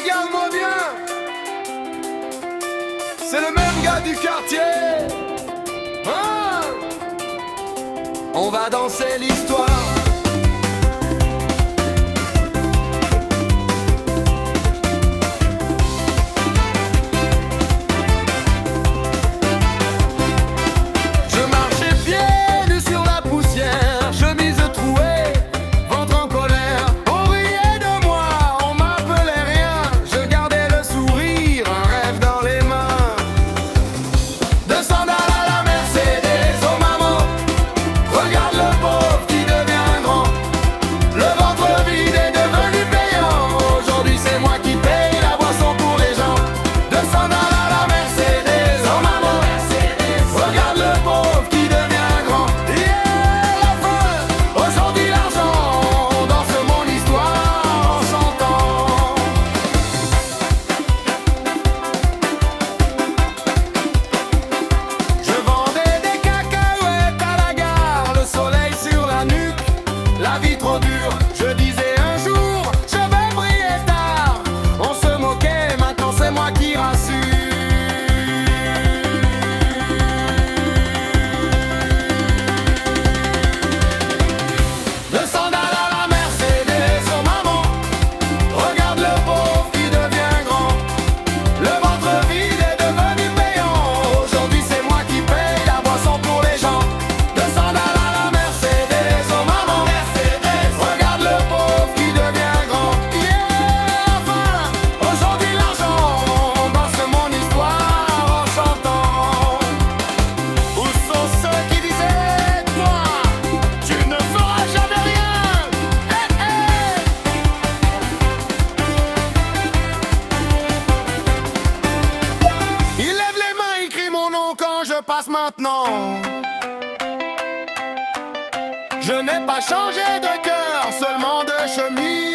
regarde-moi bien. C'est le même gars du quartier. Hein? On va danser l'histoire. Je disais un jour, je vais briller tard. On se moquait, maintenant c'est moi qui rassure. De sandales à la Mercedes, oh maman, regarde le pauvre qui devient grand. Le ventre vide est devenu payant. Aujourd'hui c'est moi qui paye la boisson pour les gens. De sandales à la Mercedes, oh maman, regarde le pauvre qui devient grand. Yeah, enfin, aujourd'hui l'argent danse mon histoire en chantant. Où sont ceux qui disaient, toi, tu ne feras jamais rien? Eh, eh. Il lève les mains, il crie mon nom quand je passe maintenant. Je n'ai pas changé de cœur, seulement de chemise.